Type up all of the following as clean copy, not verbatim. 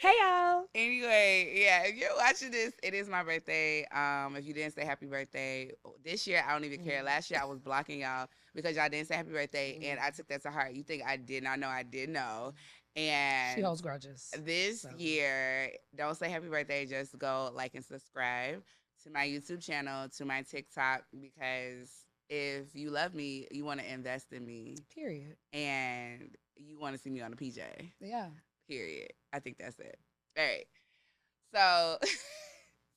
Hey y'all. Anyway, yeah, if you're watching this, it is my birthday. If you didn't say happy birthday this year, I don't even care. Mm, Last year, I was blocking y'all because y'all didn't say happy birthday, and mm. I took that to heart. You think I did not know? I did know. She And holds grudges. this So year, don't say happy birthday. Just go like and subscribe to my YouTube channel, to my TikTok, because if you love me, you want to invest in me, period. and you want to see me on a PJ. Yeah. Period. I think that's it. All right. So,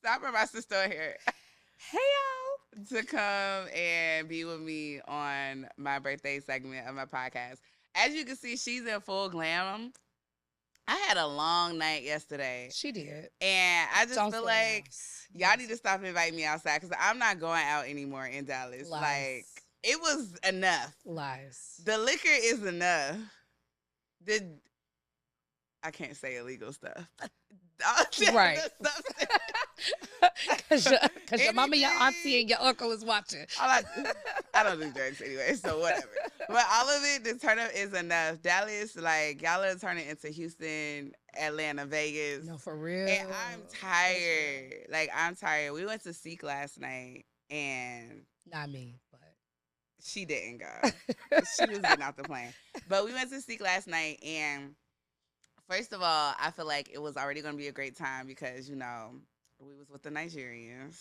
so I brought my sister here Hey y'all. to come and be with me on my birthday segment of my podcast. As you can see, she's in full glam. I had a long night yesterday, She did. and I just Don't feel stay in the like house. y'all Yes. need to stop inviting me outside because I'm not going out anymore in Dallas. Like, Lies. it was enough. Lies. The liquor is enough. The I can't say illegal stuff. Right. The substance. Cause your mama, your auntie, Anything. and your uncle is watching. All I don't do drugs anyway, so whatever. But all of it, the turn up is enough. Dallas, like y'all are turning into Houston, Atlanta, Vegas, No, for real. and I'm That's real. tired. Like I'm tired. We went to Seek last night, and Not me, but she didn't go. She was getting off the plane, but we went to Seek last night, and first of all, I feel like it was already going to be a great time because we was with the Nigerians.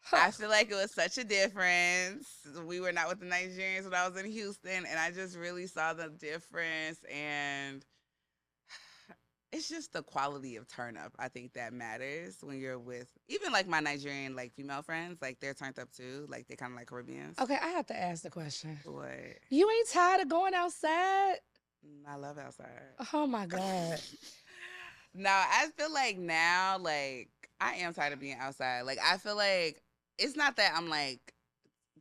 huh. I feel like it was such a difference. We were not with the Nigerians when I was in Houston, and I just really saw the difference. And it's just the quality of turn up. I think that matters when you're with even like my Nigerian like female friends. Like they're turned up too. Like they kind of like Caribbeans. Okay, I have to ask the question. What? You ain't tired of going outside? I love outside. Oh my God. No, I feel like now, like I am tired of being outside. Like I feel like it's not that I'm like,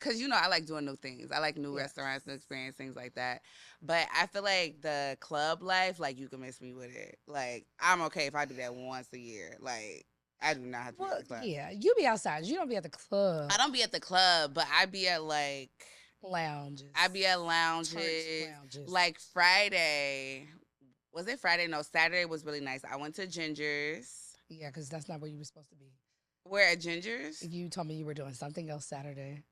cause I like doing new things. I like new Yes. restaurants, new experience, things like that. But I feel like the club life, like you can miss me with it. Like I'm okay if I do that once a year. Like I do not have to be at Well, the club. yeah, you be outside. You don't be at the club. I don't be at the club, but I be at like Lounges. I be at Church lounges. lounges. Like Friday, was it Friday? No, Saturday was really nice. I went to Ginger's. Yeah, because that's not where you were supposed to be. Where at Ginger's? You told me you were doing something else Saturday,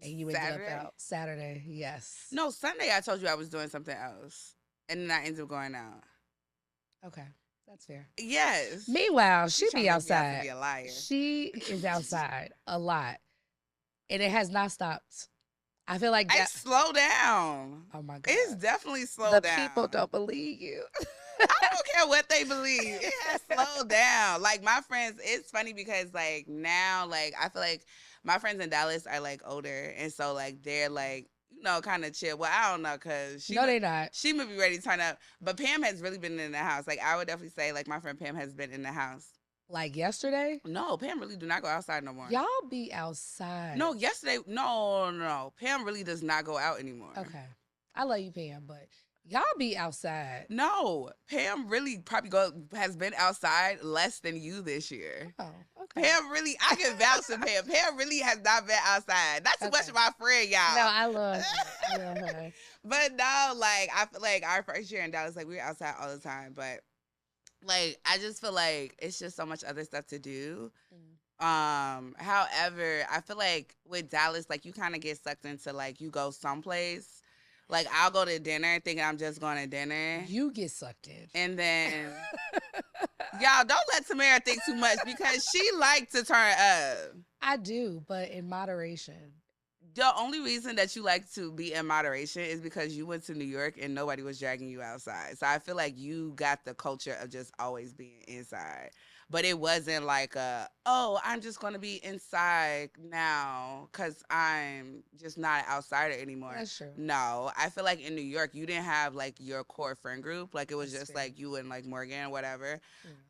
and you ended Saturday? up out Saturday. Yes. No, Sunday I told you I was doing something else. And then I ended up going out. Okay, that's fair. Yes. Meanwhile, she Trying be to make me out to outside. be a liar. She is outside a lot, and it has not stopped. I feel like I that. slow down. Oh my God. It's definitely slowed the down. people don't believe you. I don't care what they believe. It has slowed down. Like my friends, it's funny because like now, like I feel like my friends in Dallas are like older, and so like they're like kind of chill. Well, I don't know because No, they not. she might be ready to turn up, but Pam has really been in the house. Like I would definitely say like my friend Pam has been in the house. Like yesterday, No, Pam really do not go outside no more. y'all be outside. No, yesterday, no. Pam really does not go out anymore. Okay. I love you, Pam, but y'all be outside. No, Pam really probably has been outside less than you this year. Oh, okay. Pam really, I can vouch for Pam. Pam really has not been outside. Not too much Okay. of my friend, y'all. No, I love her. I love her. But no, like I feel like our first year in Dallas, like we were outside all the time. But like I just feel like it's just so much other stuff to do. However, I feel like with Dallas, like you kind of get sucked into like you go someplace. Like I'll go to dinner thinking I'm just going to dinner. You get sucked in. And then y'all don't let Tamara think too much because she likes to turn up. I do, but in moderation. The only reason that you like to be in moderation is because you went to New York and nobody was dragging you outside. So I feel like you got the culture of just always being inside. But it wasn't like I'm just going to be inside now because I'm just not an outsider anymore. That's true. No, I feel like in New York, you didn't have like your core friend group. Like it was That's just fair. like you and like Morgan, whatever.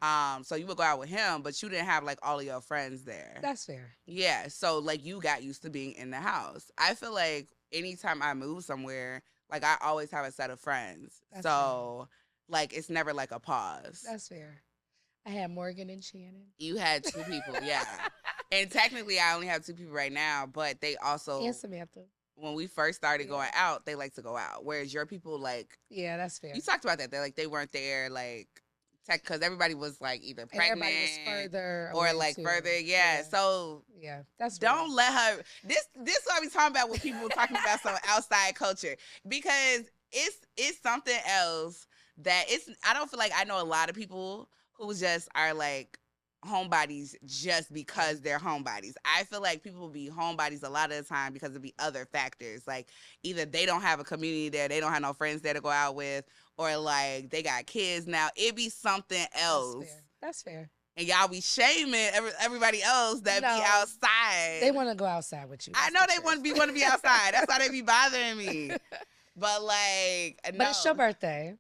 Yeah. So you would go out with him, but you didn't have like all of your friends there. That's fair. Yeah, so like you got used to being in the house. I feel like anytime I move somewhere, like I always have a set of friends. That's So like it's never like a pause. That's fair. I had Morgan and Shannon. You had two people, yeah. And technically I only have two people right now, but they also And Samantha. when we first started Yeah. going out, they like to go out. Whereas your people like Yeah, that's fair. you talked about that. They weren't there like because everybody was like either And everybody was pregnant further or away like too. further. Yeah. So Yeah, that's don't real. let her. This what we talking about when people talking about some outside culture, because it's something else that it's. I don't feel like I know a lot of people who just are like homebodies just because they're homebodies. I feel like people be homebodies a lot of the time because of the other factors. Like either they don't have a community there, they don't have no friends there to go out with, or like they got kids now. It be something else. That's fair. That's fair. And y'all be shaming everybody else that be No, outside. They want to go outside with you. I That's know the they truth. want to be outside. That's why they be bothering me. But like, But no, it's your birthday.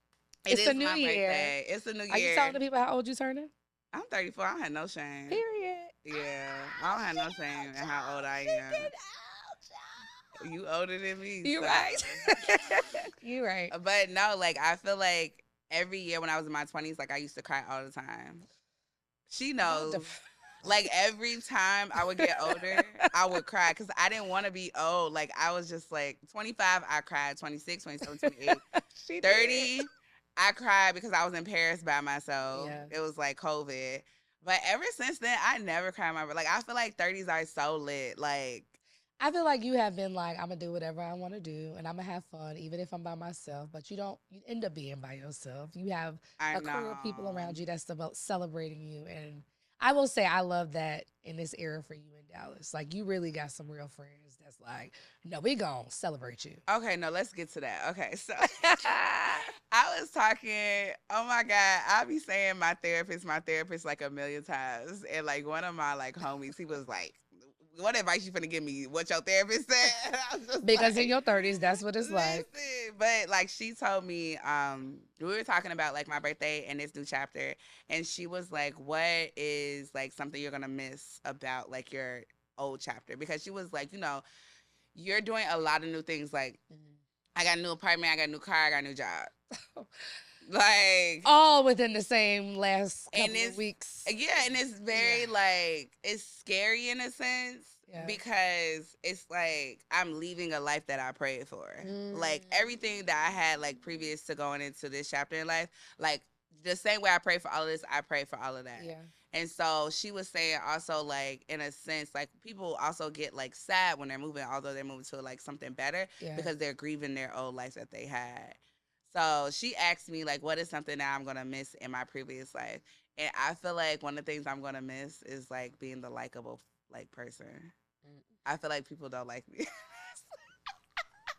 it It's the is new my year. birthday. It's a new Are you year. telling the people how old you turning? I'm 34. I don't have no shame. Period. Yeah, I don't have no shame in how old I am. You older than me. You so. right. You right. But no, like I feel like every year when I was in my 20s, like I used to cry all the time. She knows. Like every time I would get older, I would cry because I didn't want to be old. Like I was just like 25, I cried. 26, 27, 28, 30. I cried because I was in Paris by myself. Yeah. It was like COVID. But ever since then, I never cried my like I feel like 30s are so lit. Like I feel like you have been like, I'm gonna do whatever I want to do, and I'm gonna have fun, even if I'm by myself. But you don't. You end up being by yourself. You have I a crew of people know. around you that's about celebrating you, and I will say I love that in this era for you in Dallas. Like you really got some real friends that's like, no, we gonna celebrate you. Okay, no, let's get to that. Okay, so I was talking, oh my God, I be saying my therapist like a million times. And like one of my like homies, he was like, what advice you finna give me? What your therapist said? I was just Because like, in your 30s, that's what it's like. listen, but like she told me, we were talking about like my birthday and this new chapter, and she was like, what is like something you're gonna miss about like your old chapter? Because she was like, you're doing a lot of new things. Like, I got a new apartment, I got a new car, I got a new job. Like all within the same last couple of weeks. Yeah, and it's very like it's scary in a sense because it's like I'm leaving a life that I prayed for. Like everything that I had like previous to going into this chapter in life, like the same way I pray for all of this, I pray for all of that. Yeah. And so she was saying also like in a sense like people also get like sad when they're moving, although they're moving to like something better because they're grieving their old life that they had. So she asked me like, what is something that I'm gonna miss in my previous life? And I feel like one of the things I'm gonna miss is like being the likable like person. I feel like people don't like me.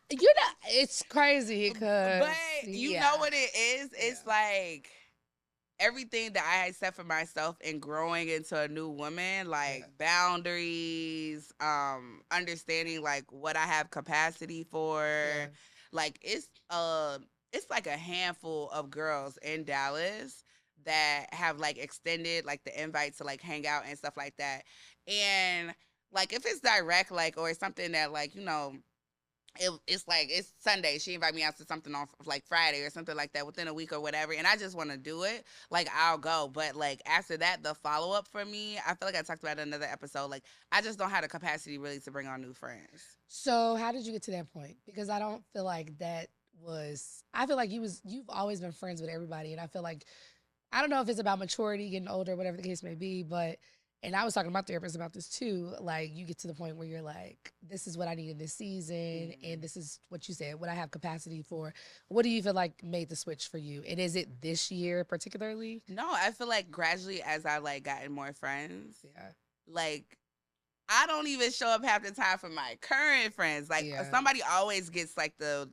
It's crazy because but you know what it is? It's like everything that I had set for myself in growing into a new woman, like boundaries, understanding like what I have capacity for. Like it's like a handful of girls in Dallas that have like extended like the invite to like hang out and stuff like that. And like if it's direct, like, or something that like, it's like it's Sunday, she invite me out to something on like Friday or something like that within a week or whatever, and I just want to do it, like I'll go. But like after that, the follow-up for me, I feel like I talked about it in another episode, like I just don't have the capacity really to bring on new friends. So how did you get to that point? Because I don't feel like that was, I feel like you've always been friends with everybody, and I feel like, I don't know if it's about maturity, getting older, whatever the case may be, but, and I was talking to my therapist about this too, like you get to the point where you're like, this is what I need in this season, and this is what you said, what I have capacity for. What do you feel like made the switch for you? And is it this year particularly? No, I feel like gradually as I like gotten more friends, Yeah. like I don't even show up half the time for my current friends. Like somebody always gets like the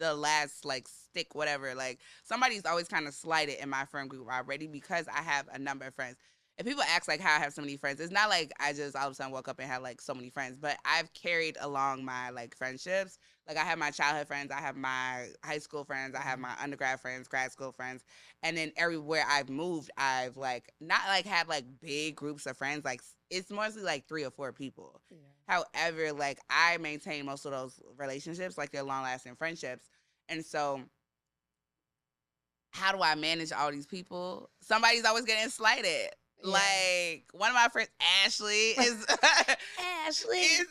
last like stick, whatever. Like somebody's always kind of slighted in my friend group already because I have a number of friends. And people ask like how I have so many friends. It's not like I just all of a sudden woke up and had like so many friends, but I've carried along my like friendships. Like I have my childhood friends, I have my high school friends, I have my undergrad friends, grad school friends, and then everywhere I've moved, I've like not like had like big groups of friends. Like it's mostly like 3 or 4 people. Yeah. However, like I maintain most of those relationships, like they're long lasting friendships, and so how do I manage all these people? Somebody's always getting slighted. Yeah. Like one of my friends, Ashley, is Ashley. is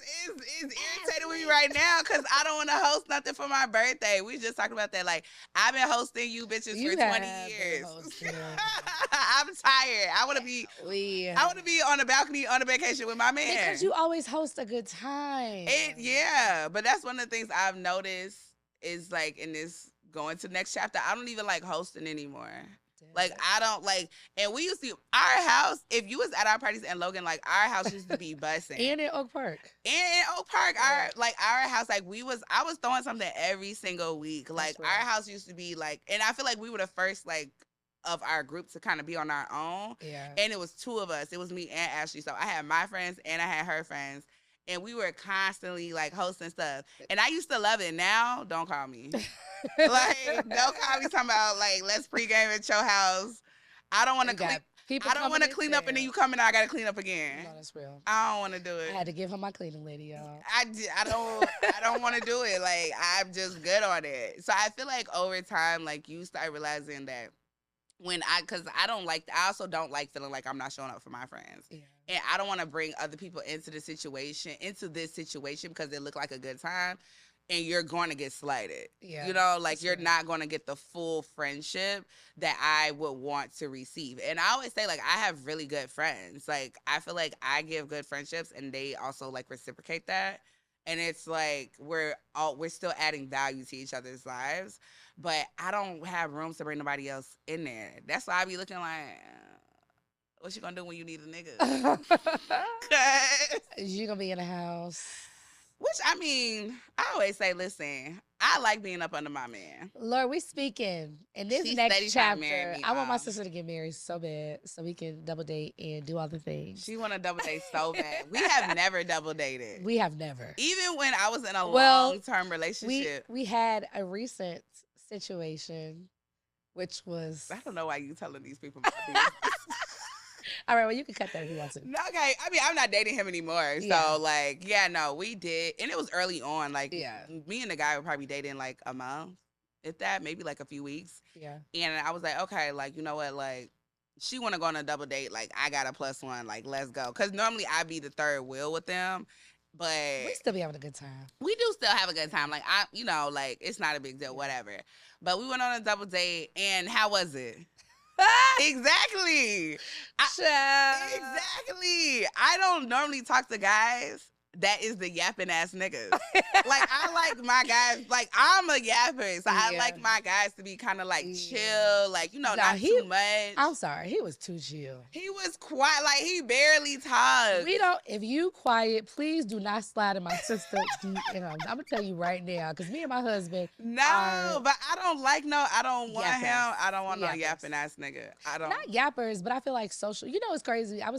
irritated with me right now because I don't want to host nothing for my birthday. We just talked about that. Like I've been hosting you bitches You for 20 have been years. hosting. I'm tired. I want to be on the balcony on a vacation with my man. Because you always host a good time. Yeah, but that's one of the things I've noticed is like in this going to the next chapter, I don't even like hosting anymore. Like I don't like, and we used to our house. If you was at our parties in Logan, like our house used to be bussing, and in Oak Park, our house, like I was throwing something every single week. Like our house used to be like, and I feel like we were the first like of our group to kind of be on our own. Yeah, and it was two of us. It was me and Ashley. So I had my friends and I had her friends. And we were constantly like hosting stuff. And I used to love it. Now, don't call me. Like, don't call me talking about like let's pregame at your house. I don't want to clean. I don't want to clean up and then you come in and I gotta clean up again. No, that's real. I don't want to do it. I had to give her my cleaning lady, y'all. I don't want to do it. Like I'm just good on it. So I feel like over time, like you start realizing that because I also don't like feeling like I'm not showing up for my friends. Yeah. And I don't want to bring other people into this situation because they look like a good time. And you're going to get slighted. Yeah, you know, like you're not going to get the full friendship that I would want to receive. And I always say, like, I have really good friends. Like, I feel like I give good friendships and they also like reciprocate that. And it's like we're still adding value to each other's lives. But I don't have room to bring nobody else in there. That's why I be looking like, what you gonna do when you need a nigga? You gonna be in the house. Which, I mean, I always say, listen, I like being up under my man. Lord, we speaking. In this next chapter, I want my sister to get married so bad so we can double date and do all the things. She want to double date so bad. We have never double dated. We have never. Even when I was in a long-term relationship. We had a recent situation, which was... I don't know why you telling these people about this. All right, well, you can cut that if you want to. Okay, I mean, I'm not dating him anymore. So, like, yeah, no, we did. And it was early on. Like, me and the guy were probably dating, like, a month, if that, maybe, like, a few weeks. Yeah. And I was like, okay, like, you know what, like, she want to go on a double date. Like, I got a +1. Like, let's go. Because normally I be the third wheel with them. But we still be having a good time. We do still have a good time. Like, like, it's not a big deal, whatever. But we went on a double date, and how was it? Exactly. Exactly. I don't normally talk to guys that is the yapping ass niggas. Like, I like my guys, like, I'm a yapper, so I like my guys to be kind of like chill, like, you know, not too much. I'm sorry, he was too chill. He was quiet, like, he barely talked. If you quiet, please do not slide in my sister. I'm gonna tell you right now, because me and my husband. No, but I don't want yappers. Him. I don't want no yapping ass nigga. I don't. Not yappers, but I feel like social. You know, it's crazy. I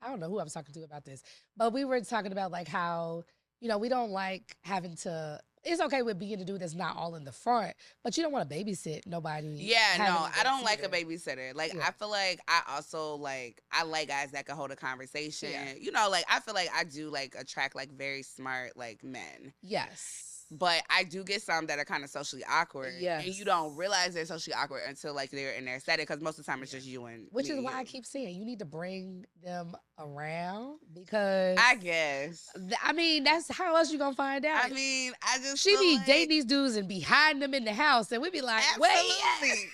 don't know who I was talking to about this, but we were talking about like how, you know, we don't like having to, it's okay with being a dude that's not all in the front, but you don't want to babysit nobody. Yeah, no, I don't like a babysitter. Like, I feel like I also like, I like guys that can hold a conversation. Yeah. You know, like, I feel like I do like attract like very smart like men. Yes. But I do get some that are kind of socially awkward. Yes. And you don't realize they're socially awkward until, like, they're in their setting. Because most of the time, it's just you and Which is why I keep saying you need to bring them around because... I guess. I mean, that's how else you going to find out. I mean, I just She be dating these dudes and be hiding them in the house. And we be like, absolutely.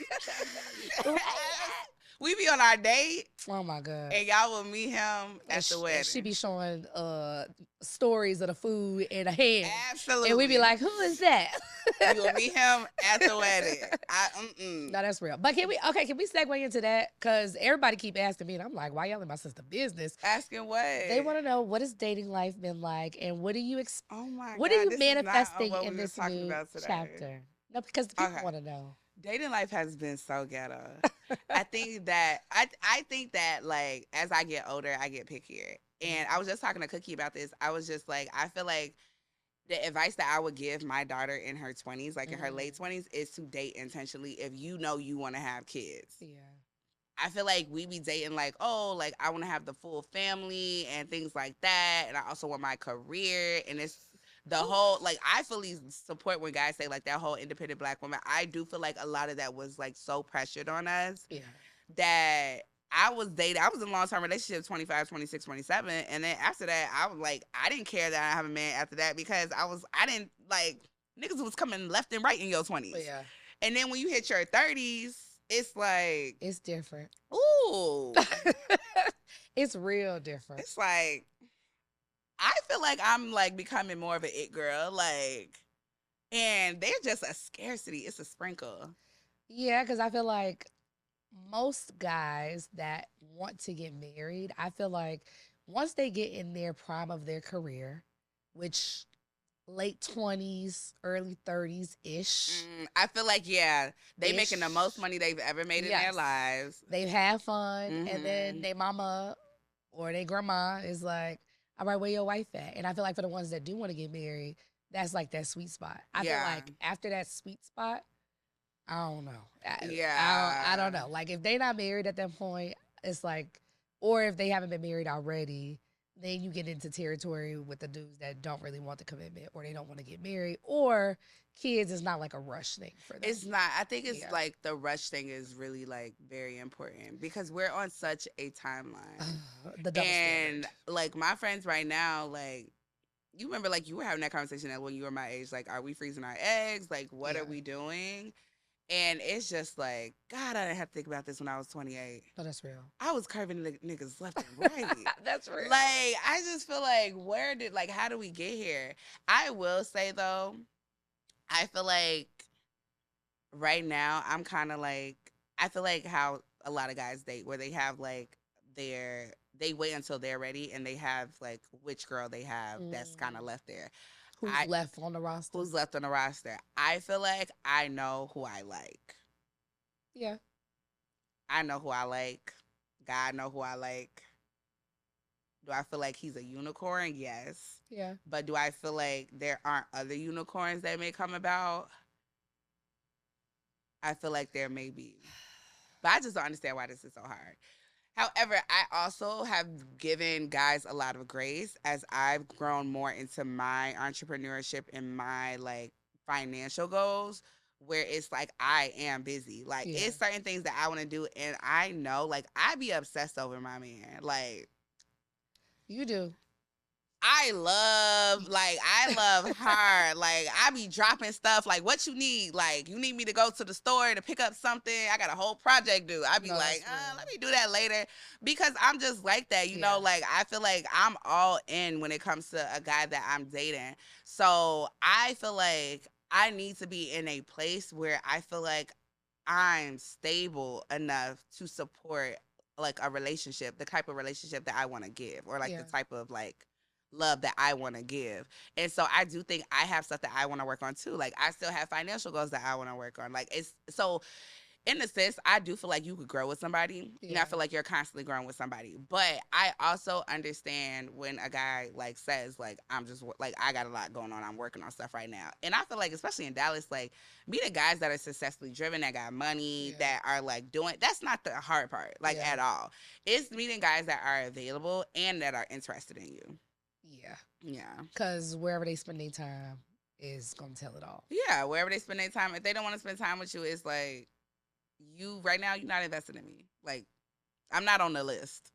Wait. We be on our date. Oh my God. And y'all will meet him at the wedding. She be showing stories of the food in a hand. Absolutely. And we be like, who is that? You will meet him at the wedding. No, that's real. But can we segue into that? Because everybody keep asking me, and I'm like, why y'all in my sister business? Asking what? They want to know, what has dating life been like? And what do you Oh my God. What are you manifesting in this new chapter? No, because the people want to know. Dating life has been so ghetto. I think that like as I get older, I get pickier. And I was just talking to Cookie about this. I was just like, I feel like the advice that I would give my daughter in her 20s, like in her late 20s, is to date intentionally if you know you want to have kids. Yeah. I feel like we be dating like, oh, like I want to have the full family and things like that. And I also want my career. And it's the whole, like, I fully support when guys say, like, that whole independent Black woman. I do feel like a lot of that was, like, so pressured on us that I was in a long-term relationship 25, 26, 27. And then after that, I was like, I didn't care that I have a man after that because I didn't like, niggas was coming left and right in your 20s. Yeah. And then when you hit your 30s, it's like, It's different. ooh. It's real different. It's like, I feel like I'm like becoming more of an it girl. Like, and they're just a scarcity. It's a sprinkle. Yeah, because I feel like most guys that want to get married, I feel like once they get in their prime of their career, which late 20s, early 30s ish. I feel like, yeah, they Ish. making the most money they've ever made in their Yes. lives. They've had fun, and then their mama or their grandma is like, all right, where your wife at? And I feel like for the ones that do want to get married, that's like that sweet spot. I feel like after that sweet spot, I don't know. I don't know. Like if they not married at that point, it's like, or if they haven't been married already, then you get into territory with the dudes that don't really want the commitment, or they don't want to get married, or kids is not like a rush thing for them. It's not. I think it's like the rush thing is really like very important because we're on such a timeline. The double and standard. Like my friends right now, like you remember, like you were having that conversation that when you were my age, like, are we freezing our eggs? Like, what are we doing? And it's just like, God, I didn't have to think about this when I was 28. No, that's real. I was curving the niggas left and right. That's real. Like, I just feel like, how do we get here? I will say, though, I feel like right now, I'm kind of like, I feel like how a lot of guys date, where they have like they wait until they're ready and they have like which girl they have that's kind of left there. Who's left on the roster? Who's left on the roster? I feel like I know who I like. Yeah. I know who I like. God know who I like. Do I feel like he's a unicorn? Yes. Yeah. But do I feel like there aren't other unicorns that may come about? I feel like there may be. But I just don't understand why this is so hard. However, I also have given guys a lot of grace as I've grown more into my entrepreneurship and my like financial goals, where it's like I am busy. Like it's certain things that I want to do, and I know like I be obsessed over my man. Like you do. I love hard. Like, I be dropping stuff. Like, what you need? Like, you need me to go to the store to pick up something? I got a whole project due. I be like, let me do that later. Because I'm just like that, you know? Like, I feel like I'm all in when it comes to a guy that I'm dating. So, I feel like I need to be in a place where I feel like I'm stable enough to support, like, a relationship, the type of relationship that I want to give. Or, like, the type of, like, love that I want to give. And so I do think I have stuff that I want to work on too. Like I still have financial goals that I want to work on. Like it's so in a sense, I do feel like you could grow with somebody. And I feel like you're constantly growing with somebody. But I also understand when a guy like says like, I'm just like, I got a lot going on. I'm working on stuff right now. And I feel like, especially in Dallas, like meeting guys that are successfully driven, that got money, that are like doing, that's not the hard part, like at all. It's meeting guys that are available and that are interested in you. Yeah. Because wherever they spend their time is going to tell it all. Yeah, wherever they spend their time. If they don't want to spend time with you, it's like, you, right now, you're not invested in me. Like, I'm not on the list.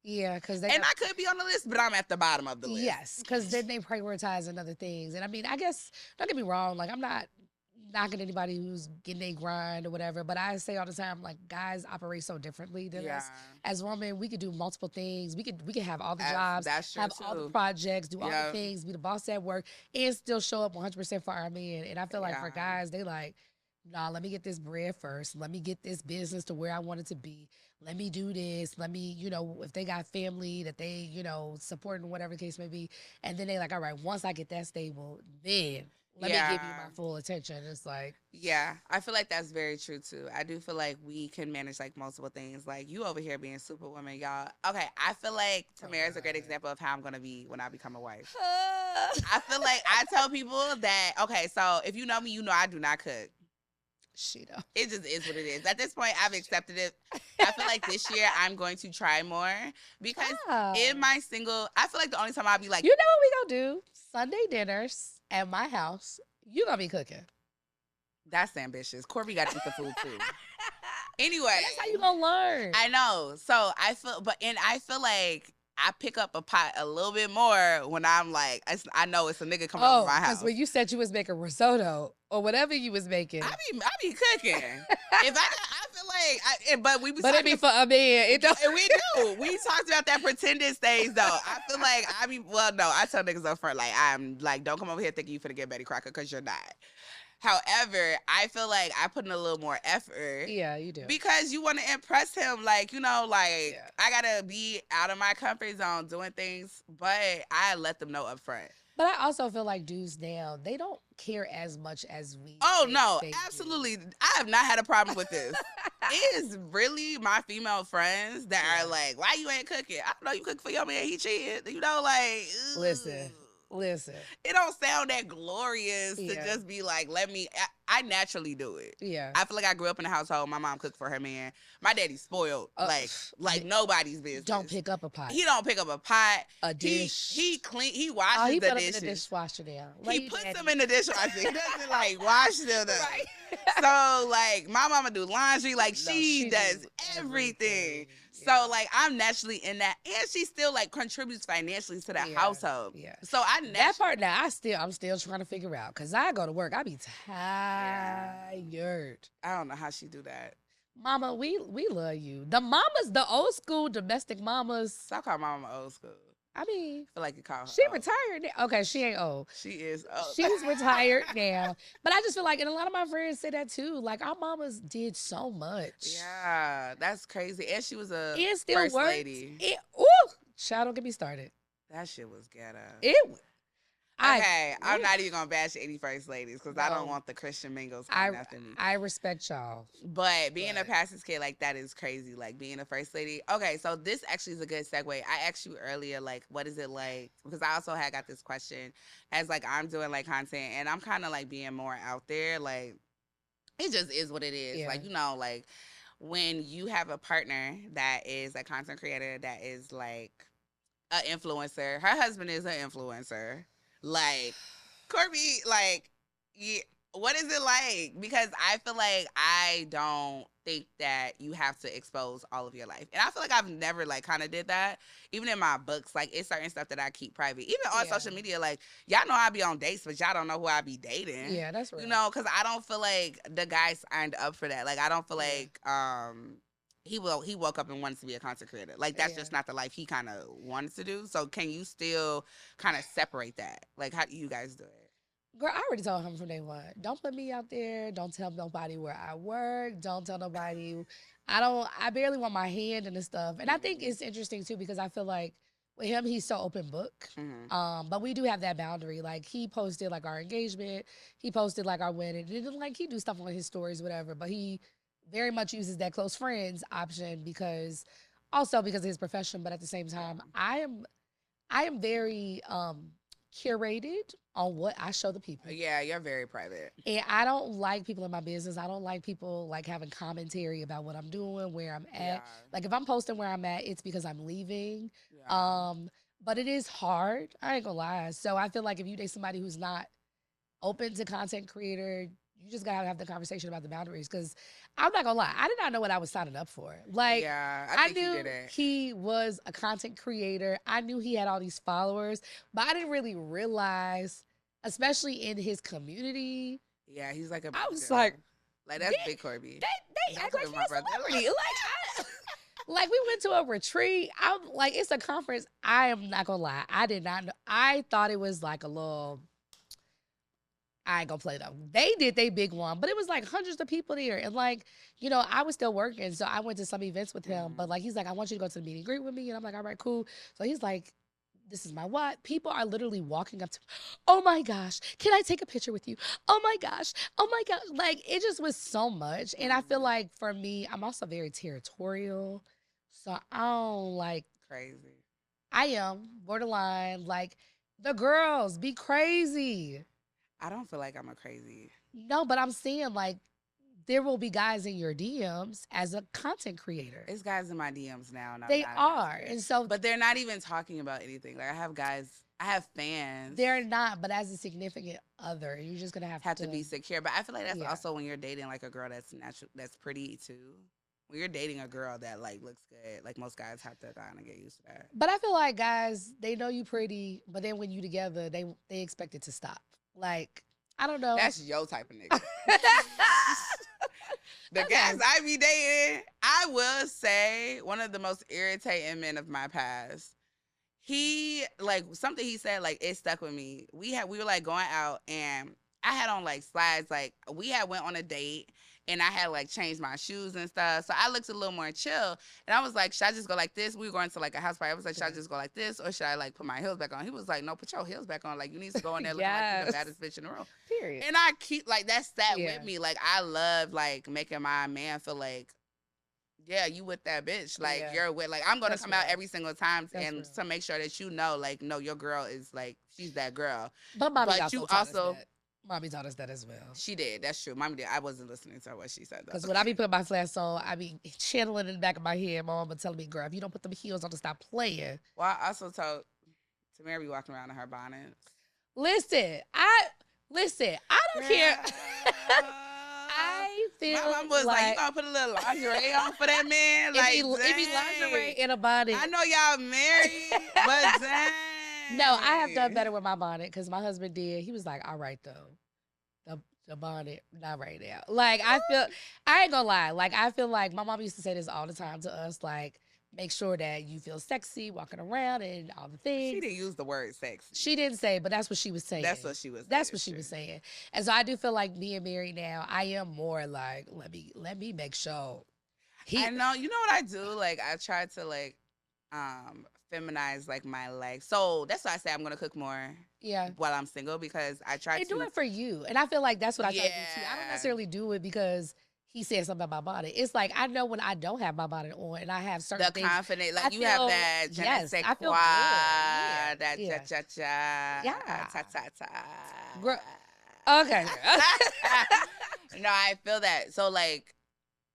Yeah, because I could be on the list, but I'm at the bottom of the list. Yes, because then they prioritize other things. And I mean, I guess, don't get me wrong, like, I'm not knocking anybody who's getting their grind or whatever, but I say all the time, like, guys operate so differently than us. As women, we could do multiple things. We could have all the jobs, have all the projects, do all the things, be the boss at work, and still show up 100% for our men. And I feel like for guys, they like, nah, let me get this bread first. Let me get this business to where I want it to be. Let me do this. Let me, you know, if they got family that they, you know, supporting whatever the case may be. And then they like, all right, once I get that stable, then let me give you my full attention. It's like, yeah, I feel like that's very true too. I do feel like we can manage like multiple things. Like you over here being superwoman, y'all. Okay, I feel like Tamara's a great example of how I'm gonna be when I become a wife. I feel like I tell people that, okay, so if you know me, you know I do not cook. It just is what it is. At this point, I've accepted it. I feel like this year I'm going to try more because in my single, I feel like the only time I'll be like, you know what we gonna do? Sunday dinners at my house. You gonna be cooking. That's ambitious. Corby got to eat the food too. Anyway, That's how you gonna learn. I know. So I feel like I pick up a pot a little bit more when I'm like, I know it's a nigga coming over my house. Because when you said you was making risotto or whatever you was making, I be cooking. If I feel like, but we be but it talking be for a man. It don't. we do. We talked about that pretending stage though. I feel like I tell niggas up front, like, I'm like, don't come over here thinking you finna get Betty Crocker, because you're not. However, I feel like I put in a little more effort. Yeah, you do. Because you want to impress him. Like, I gotta be out of my comfort zone doing things, but I let them know up front. But I also feel like dudes now, they don't care as much as we. Oh, no, absolutely. I have not had a problem with this. It is really my female friends that are like, why you ain't cooking? I don't know, you cook for your man, he cheated. Like, ugh. Listen. It don't sound that glorious to just be like, I naturally do it. Yeah. I feel like I grew up in a household. My mom cooked for her man. My daddy's spoiled. Like nobody's business. Don't pick up a pot. He don't pick up a pot. A dish. He clean. He washes he the put dishes. them in the dishwasher now. He puts them in the dishwasher. He doesn't like wash them. Right. So like my mama do laundry. Like she does everything. So like I'm naturally in that, and she still like contributes financially to that household. Yeah. So that part now I'm still trying to figure out, because I go to work, I be tired. I don't know how she do that. Mama, we love you. The mamas, the old school domestic mamas. Stop calling my mama old school. I mean, I feel like you call her she old. Retired now. Okay, she ain't old. She is old. She's retired now. But I just feel like, and a lot of my friends say that too, like our mamas did so much. Yeah, that's crazy. And she was a still first lady. Child, don't get me started. That shit was ghetto. I'm not even gonna bash any first ladies, because I don't want the Christian mingles coming after me. I respect y'all. But being a pastor's kid, like, that is crazy. Like, being a first lady. Okay, so this actually is a good segue. I asked you earlier, like, what is it like? Because I also got this question as, like, I'm doing, like, content, and I'm kind of, like, being more out there. Like, it just is what it is. Yeah. Like, like, when you have a partner that is a content creator, that is, like, an influencer. Her husband is an influencer. Like, Corby, like, what is it like? Because I feel like I don't think that you have to expose all of your life. And I feel like I've never, like, kind of did that. Even in my books, like, it's certain stuff that I keep private. Even on social media, like, y'all know I be on dates, but y'all don't know who I be dating. Yeah, that's right. Because I don't feel like the guys signed up for that. Like, I don't feel like, he woke up and wanted to be a content creator. Like, that's just not the life he kind of wanted to do. So can you still kind of separate that? Like, how do you guys do it? Girl, I already told him from day one. Don't put me out there. Don't tell nobody where I work. Don't tell nobody. I barely want my hand in the stuff. And I think it's interesting too, because I feel like with him, he's so open book. Mm-hmm. But we do have that boundary. Like, he posted like our engagement. He posted like our wedding. And like, he do stuff on his stories, whatever. But he very much uses that close friends option because of his profession. But at the same time, I am very curated on what I show the people. Yeah, you're very private. And I don't like people in my business. I don't like people like having commentary about what I'm doing, where I'm at. Yeah. Like, if I'm posting where I'm at, it's because I'm leaving. Yeah. But it is hard. I ain't gonna lie. So I feel like if you date somebody who's not open to content creator, you just gotta have the conversation about the boundaries. Because I'm not gonna lie, I did not know what I was signing up for. Like, I knew he was a content creator. I knew he had all these followers, but I didn't really realize, especially in his community. Yeah, he's like I was like, that's Big Corby. They act like he's a celebrity. Like, we went to a retreat. I'm like, it's a conference. I am not gonna lie, I did not know. I thought it was like a little. I ain't gonna play though. They did their big one, but it was like hundreds of people there. And like, I was still working. So I went to some events with him, but like, he's like, I want you to go to the meet and greet with me. And I'm like, all right, cool. So he's like, this is my what? People are literally walking up to me. Oh my gosh, can I take a picture with you? Oh my gosh. Oh my gosh. Like, it just was so much. And I feel like for me, I'm also very territorial. So I don't like. Crazy. I am borderline. Like, the girls be crazy. I don't feel like I'm a crazy. No, but I'm saying, like, there will be guys in your DMs as a content creator. It's guys in my DMs now. And they are. And so, but they're not even talking about anything. Like, I have fans. They're not, but as a significant other, you're just going to have to be secure. But I feel like that's also when you're dating, like, a girl that's natural, that's pretty too. when you're dating a girl that like looks good, like most guys have to kind of get used to that. But I feel like guys, they know you pretty, but then when you together, they expect it to stop. Like, I don't know. That's your type of nigga. The Okay. guys I be dating, I will say one of the most irritating men of my past. He like something he said like it stuck with me. We were like going out and I had on like slides. Like we had went on a date and I had like changed my shoes and stuff. So I looked a little more chill. And I was like, should I just go like this? We were going to like a house party. I was like, should I just go like this or should I like put my heels back on? He was like, no, put your heels back on. Like you need to go in there looking like you're the baddest bitch in the room. Period. And I keep like that sat with me. Like I love like making my man feel like, yeah, you with that bitch. Like you're with like I'm gonna come out every single time and to make sure that you know, like, no, your girl is like she's that girl. But you also Mommy taught us that as well. She did. That's true. Mommy did. I wasn't listening to what she said though. Because when I be putting my flats on, I be channeling in the back of my head. My mama telling me, "Girl, if you don't put them heels on, to stop playing." Well, I also told Tamara be walking around in her bonnets. Listen, I don't care. I feel my mom was like, you gonna put a little lingerie on for that man? Like, if he lingerie in a bonnet. I know y'all married, but dang. No, I have done better with my bonnet because my husband did. He was like, all right, though. The bonnet, not right now. Like, I ain't gonna lie. Like, I feel like my mom used to say this all the time to us. Like, make sure that you feel sexy walking around and all the things. She didn't use the word sexy. She didn't say, but that's what she was saying. That's what she was saying. That's what she was saying. And so I do feel like being married now, I am more like, let me make sure. I know. You know what I do? Like, I try to, like, feminize, like, my legs. So that's why I say I'm going to cook more while I'm single because I try to. do it for you. And I feel like that's what I try to do, too. I don't necessarily do it because he said something about my bonnet. It's like I know when I don't have my bonnet on and I have certain things. Confident, like you have that. Yes, I feel good. Yeah. That cha-cha-cha. Yeah. Ta-ta-ta. Okay. No, I feel that. So like,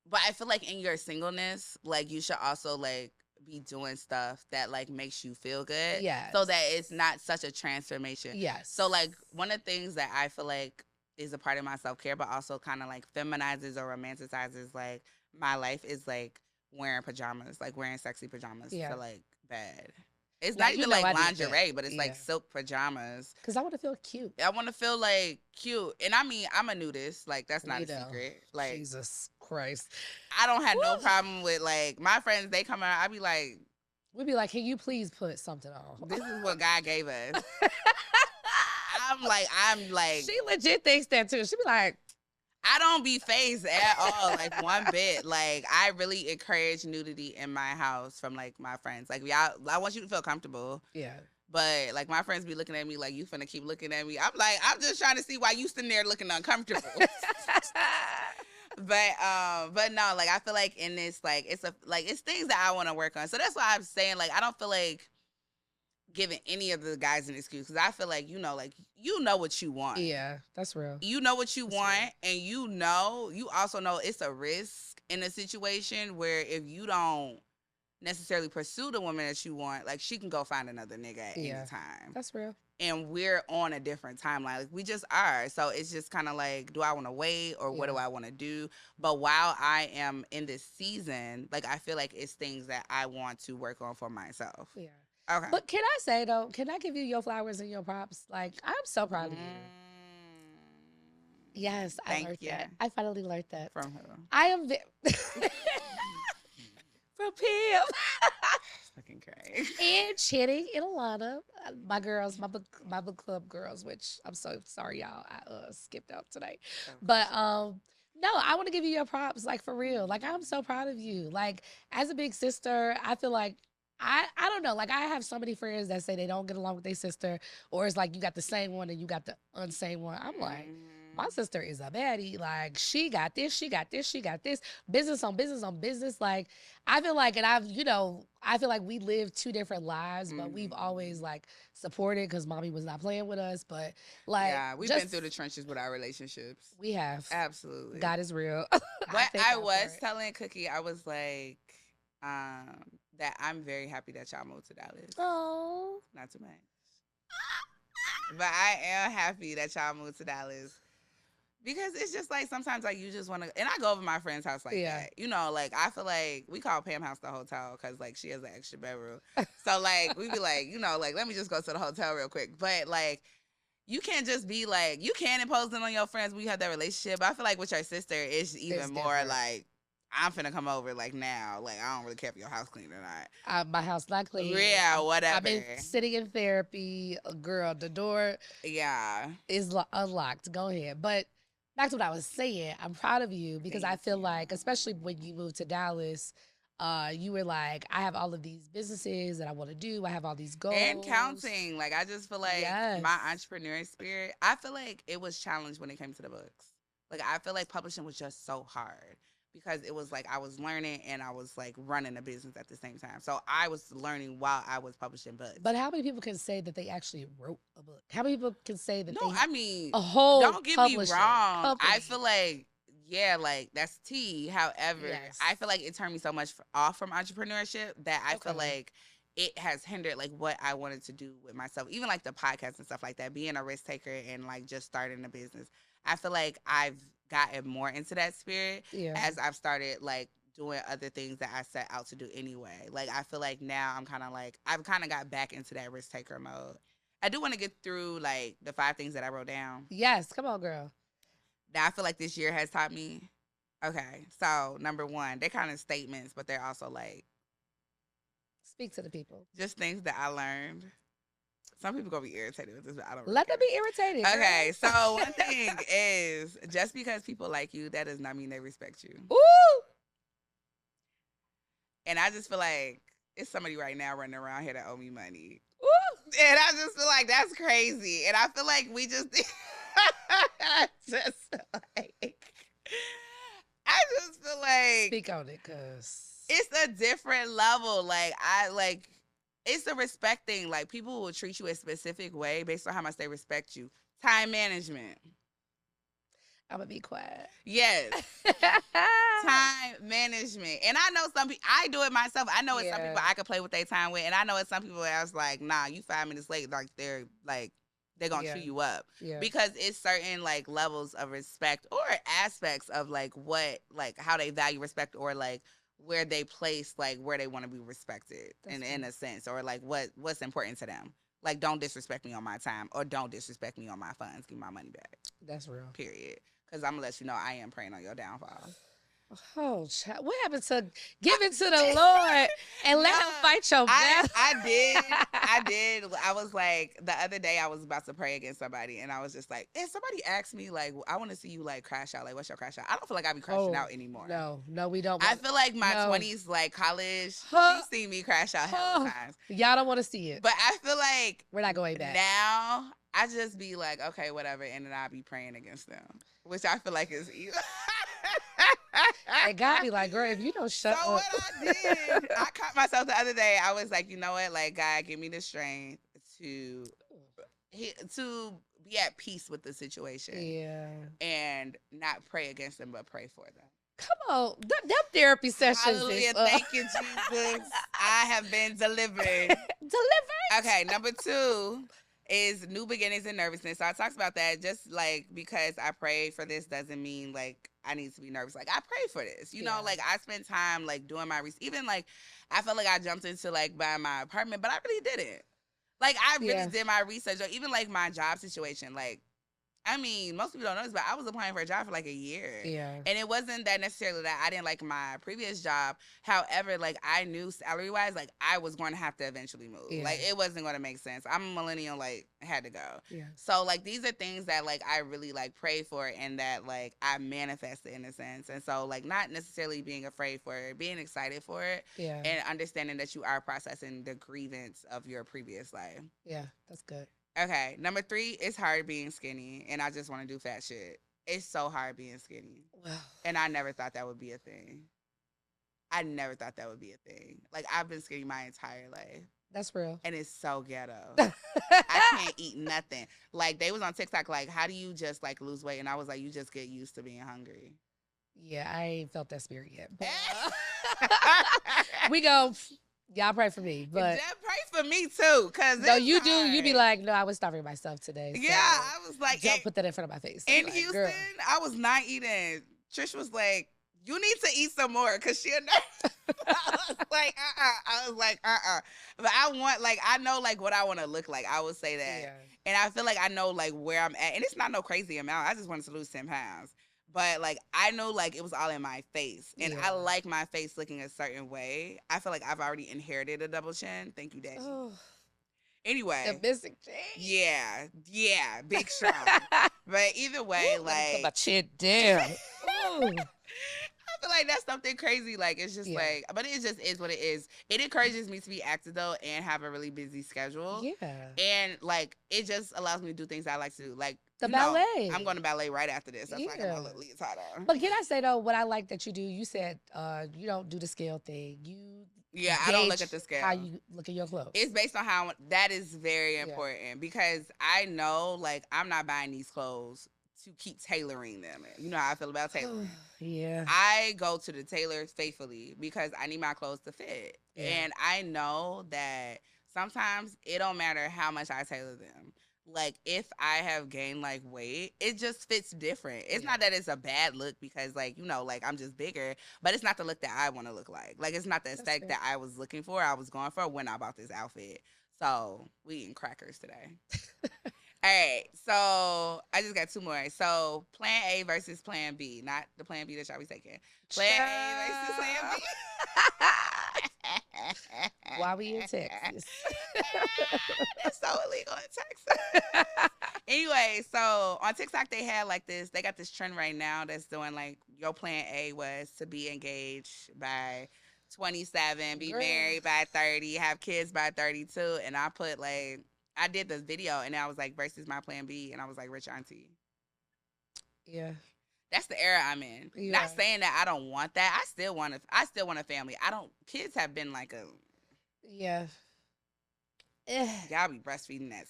but I feel like in your singleness, like you should also like be doing stuff that like makes you feel good. Yeah. So that it's not such a transformation. Yes. So like one of the things that I feel like is a part of my self-care, but also kind of like feminizes or romanticizes like my life is like wearing pajamas, like wearing sexy pajamas to like bed. It's not even like lingerie, but it's like silk pajamas. Because I want to feel cute. I want to feel like cute. And I mean, I'm a nudist. Like that's not a secret. Like Jesus Christ. I don't have no problem with like my friends, they come out, I be like. We'd be like, can you please put something on? This is what God gave us. I'm like. She legit thinks that too. She be like, I don't be phased at all, like one bit. Like I really encourage nudity in my house from like my friends. Like y'all, I want you to feel comfortable. Yeah. But like my friends be looking at me like you finna keep looking at me. I'm like, I'm just trying to see why you sitting there looking uncomfortable. But no, like I feel like in this, like it's things that I want to work on. So that's why I'm saying like I don't feel like giving any of the guys an excuse because I feel like you know what you want. Yeah, that's real. You know what you want, and you also know it's a risk in a situation where if you don't necessarily pursue the woman that you want, like she can go find another nigga at any time. That's real. And we're on a different timeline. Like we just are. So it's just kind of like, do I want to wait or what do I want to do? But while I am in this season, like I feel like it's things that I want to work on for myself. Yeah. Okay. But can I say though, can I give you your flowers and your props? Like I'm so proud of you. Yes, I learned that. I finally learned that. From who? I am from Pim. Fucking crazy. And Channing and Alana, my girls, my book club girls, which I'm so sorry y'all, I skipped out today. But no, I want to give you your props, like for real. Like I'm so proud of you. Like as a big sister, I feel like I don't know. Like I have so many friends that say they don't get along with their sister, or it's like you got the same one and you got the unsame one. I'm like, my sister is a baddie. Like she got this, she got this, she got this. Business on business on business. Like I feel like, and I feel like we live two different lives, but we've always like supported because mommy was not playing with us. But like, yeah, we've been through the trenches with our relationships. We have. Absolutely. God is real. But I was telling Cookie, I was like, that I'm very happy that y'all moved to Dallas. Oh. Not too much. But I am happy that y'all moved to Dallas. Because it's just like sometimes like you just want to, and I go over my friend's house like that. You know, like I feel like we call Pam house the hotel because like she has an extra bedroom. So like we be like, you know, like let me just go to the hotel real quick. But like you can't just be like, you can impose it on your friends when you have that relationship. But I feel like with your sister, it's even more different. Like, I'm finna come over like now. Like, I don't really care if your house clean or not. My house not clean. Yeah, whatever. I've been sitting in therapy. Girl, the door is unlocked. Go ahead. But back to what I was saying, I'm proud of you because I feel like, especially when you moved to Dallas, you were like, I have all of these businesses that I want to do. I have all these goals. And counting. Like, I just feel like my entrepreneurial spirit, I feel like it was challenged when it came to the books. Like, I feel like publishing was just so hard because it was like I was learning and I was like running a business at the same time. So I was learning while I was publishing books. But how many people can say that they actually wrote a book? How many people can say that I mean, a whole don't get me wrong. company. I feel like, yeah, like that's tea. However, I feel like it turned me so much off from entrepreneurship that I feel like it has hindered like what I wanted to do with myself. Even like the podcast and stuff like that, being a risk taker and like just starting a business. I feel like I've gotten more into that spirit as I've started like doing other things that I set out to do anyway. Like I feel like now I'm kind of like I've kind of got back into that risk taker mode. I do want to get through like the 5 things that I wrote down. Yes, come on, girl. That I feel like this year has taught me. Okay, so number 1, they're kind of statements, but they're also like speak to the people. Just things that I learned. Some people gonna be irritated with this, but I don't. Let them be irritated. Okay, so one thing is just because people like you, that does not mean they respect you. Ooh. And I just feel like it's somebody right now running around here that owe me money. Ooh. And I just feel like that's crazy. And I feel like we just I just feel like speak on it, cause it's a different level. Like it's a respect thing. Like people will treat you a specific way based on how much they respect you. Time management. I'm gonna be quiet. Yes. Time management. And I know some people, I do it myself. I know it's some people I could play with their time with. And I know it's some people I was like, nah, you 5 minutes late. Like they're gonna chew you up. Yeah. Because it's certain like levels of respect or aspects of like what, like how they value respect or like where they place like where they want to be respected in a sense, or like what's important to them. Like don't disrespect me on my time or don't disrespect me on my funds. Give me my money back. That's real. Period. Because I'm gonna let you know I am praying on your downfall. Oh, child. What happened to give it to the Lord and let him fight your battle? I did. I was like, the other day I was about to pray against somebody and I was just like, and somebody asked me like, I want to see you like crash out. Like, what's your crash out? I don't feel like I be crashing out anymore. No, we don't. I feel like my 20s, like college, she seen me crash out hell times. Y'all don't want to see it. But I feel like we're not going back. Now, I just be like, okay, whatever. And then I be praying against them, which I feel like is evil. And God be like, girl, if you don't shut up. So what I did, I caught myself the other day. I was like, you know what? Like, God, give me the strength to be at peace with the situation. Yeah. And not pray against them, but pray for them. Come on. Them therapy sessions. Hallelujah. Thank you, Jesus. I have been delivered. Okay, number 2 is new beginnings and nervousness. So I talked about that. Just like because I prayed for this doesn't mean like I need to be nervous. Like I prayed for this, you know. Like I spent time like doing my research. Even like I felt like I jumped into like buying my apartment, but I really didn't. Like I really did my research. Or even like my job situation. Like I mean, most people don't know this, but I was applying for a job for like a year. Yeah. And it wasn't that necessarily that I didn't like my previous job. However, like I knew salary-wise, like I was going to have to eventually move. Yeah. Like it wasn't going to make sense. I'm a millennial, like had to go. Yeah. So like these are things that like I really like prayed for and that like I manifested in a sense. And so like not necessarily being afraid for it, being excited for it. Yeah. And understanding that you are processing the grievance of your previous life. Yeah, that's good. Okay, number 3, it's hard being skinny, and I just want to do fat shit. It's so hard being skinny. Wow. And I never thought that would be a thing. I never thought that would be a thing. Like, I've been skinny my entire life. That's real. And it's so ghetto. I can't eat nothing. Like, they was on TikTok, like, how do you just, like, lose weight? And I was like, you just get used to being hungry. Yeah, I ain't felt that spirit yet. But, we go... Y'all pray for me, but Just pray for me too, cause no, it's you do. You be hard. like, no, I was starving myself today. Yeah, So I was like, don't put that in front of my face. I'm in like, Houston, girl. I was not eating. Trish was like, you need to eat some more because she'll know. I was like, I was like, But I want, like, I know, like, what I want to look like. I would say that. Yeah. And I feel like I know, like, where I'm at. And it's not no crazy amount. I just wanted to lose 10 pounds. But, like, I know, like, it was all in my face. And I Yeah. like my face looking a certain way. I feel like I've already inherited a double chin. Thank you, Daddy. Oh, Anyway. the missing chain. Yeah, big strong. But either way, Ooh, let me put my like, chin down. Ooh. I feel like that's something crazy. Like, it's just like, but it just is what it is. It encourages me to be active though and have a really busy schedule. Yeah. And like, it just allows me to do things I like to do. Like The ballet. I'm going to ballet right after this. That's why I got my little leotard on. But can I say though, what I like that you do, you said you don't do the scale thing. I don't look at the scale. How you look at your clothes. It's based on how, that is very important because I know, like, I'm not buying these clothes to keep tailoring them. You know how I feel about tailoring. Yeah. I go to the tailor faithfully because I need my clothes to fit. Yeah. And I know that sometimes it don't matter how much I tailor them. Like, if I have gained, like, weight, it just fits different. It's not that it's a bad look because, like, you know, like, I'm just bigger, but it's not the look that I want to look like. Like, it's not the aesthetic that I was looking for, I was going for when I bought this outfit. So, we eating crackers today. All right, so I just got two more. So, plan A versus plan B, not the plan B that y'all be taking. Plan A versus plan B. Why we in Texas? That's so illegal in Texas. Anyway, so on TikTok they got this trend right now that's doing like your plan A was to be engaged by 27, be married by 30, have kids by 32, and I put like I did this video and I was like versus my plan B and I was like rich auntie. Yeah. That's the era I'm in. Yeah. Not saying that I don't want that. I still want a family. Kids have been like a y'all be breastfeeding at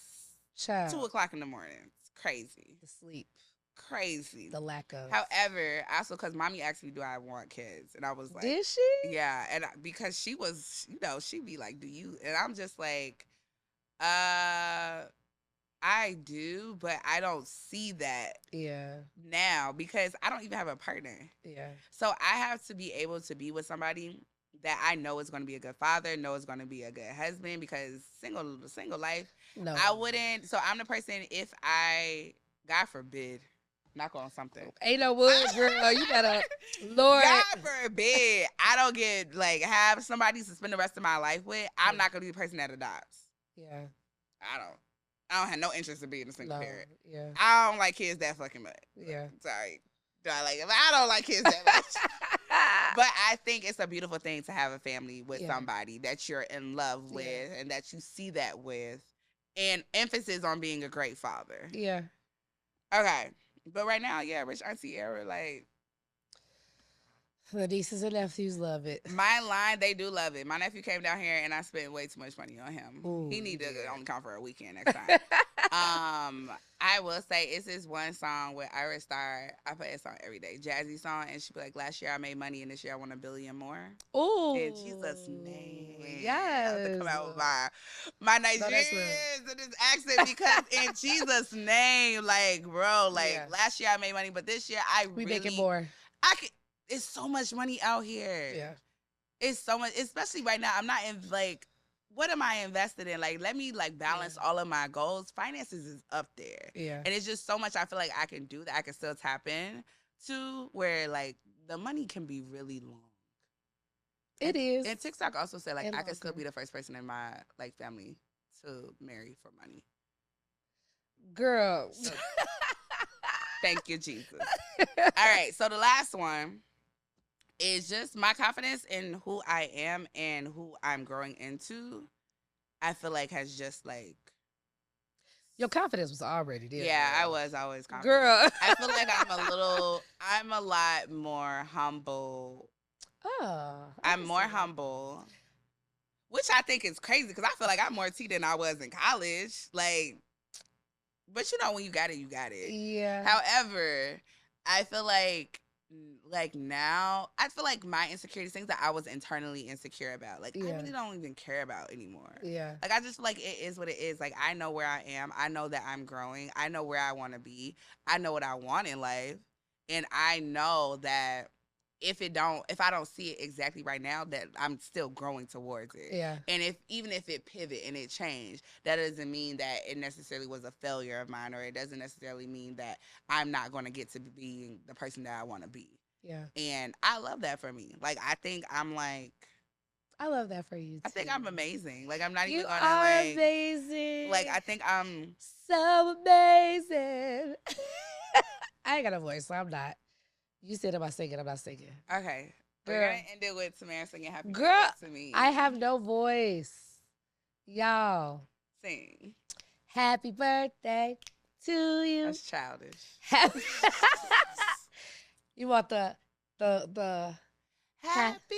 2:00 in the morning. It's crazy. The sleep. Crazy. The lack of. However, also because mommy asked me, do I want kids? And I was like. Did she? Yeah. And because she was, she'd be like, do you? And I'm just like, I do, but I don't see that now because I don't even have a partner. Yeah. So I have to be able to be with somebody that I know is going to be a good father, know is going to be a good husband because single life, no. I wouldn't. So I'm the person if I, God forbid, knock on something. Ain't no wood, girl. You gotta, Lord. God forbid, I don't get have somebody to spend the rest of my life with. I'm not going to be the person that adopts. Yeah. I don't have no interest in being a single parent. Yeah. I don't like kids that fucking much. Yeah. Sorry. I don't like kids that much. But I think it's a beautiful thing to have a family with somebody that you're in love with and that you see that with. And emphasis on being a great father. Yeah. Okay. But right now, rich auntie era, the nieces and nephews love it. My line, they do love it. My nephew came down here and I spent way too much money on him. Ooh, he need to only come for a weekend next time. I will say it's this one song with Iris Star. I play that song every day. Jazzy song. And she be like, last year I made money and this year I want $1 billion more. Ooh. In Jesus' name. Yes. I have to come out with my Nigerians and this accent because in Jesus' name, bro, last year I made money, but this year we making more. It's so much money out here. Yeah. It's so much, especially right now. I'm not in what am I invested in? Let me balance all of my goals. Finances is up there. Yeah. And it's just so much I feel like I can do that I can still tap in to where the money can be really long. It is. And TikTok also said I could still be the first person in my family to marry for money. Girl. So, thank you, Jesus. All right. So the last one is just my confidence in who I am and who I'm growing into. I feel like has just your confidence was already there. Yeah, girl. I was always confident. Girl. I feel like I'm a lot more humble. Oh. I'm more humble. Which I think is crazy because I feel like I'm more tea than I was in college. But when you got it, you got it. Yeah. However, I feel like like now, I feel like my insecurities, things that I was internally insecure about, like I Yeah. really don't even care about anymore. Yeah. Like I just feel like it is what it is. Like I know where I am. I know that I'm growing. I know where I want to be. I know what I want in life, and I know that if I don't see it exactly right now, that I'm still growing towards it. Yeah. And even if it pivot and it changed, that doesn't mean that it necessarily was a failure of mine, or it doesn't necessarily mean that I'm not going to get to being the person that I want to be. Yeah. And I love that for me. Like I think I'm like, I love that for you too. I think I'm amazing. Like I'm not You even gonna are like amazing. like I think I'm so amazing. I ain't got a voice, so I'm not. You said about singing, I'm not singing. okay. Girl. We're gonna end it with Tamara singing "Happy Girl, Birthday to Me." I have no voice. Y'all. Sing. Happy birthday to you. That's childish. Happy You want the Happy.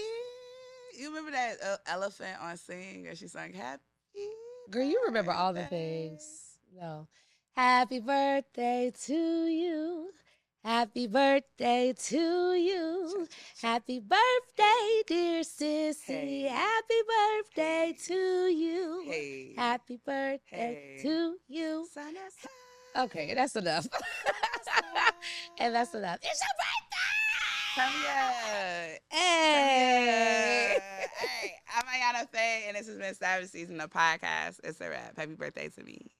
You remember that elephant on Sing, and she sang "Happy"? Girl, you remember all the birthday. things. No. Happy birthday to you. Happy birthday to you. Happy birthday, dear sissy. Hey. Happy birthday Hey. to you. Hey. Happy birthday Hey. to you. Sun is up. Okay, that's enough. And that's enough. It's your birthday! Tamia. Hey! Hey, I'm Ayana Faye, and this has been Savage Season, the podcast. It's a wrap. Happy birthday to me.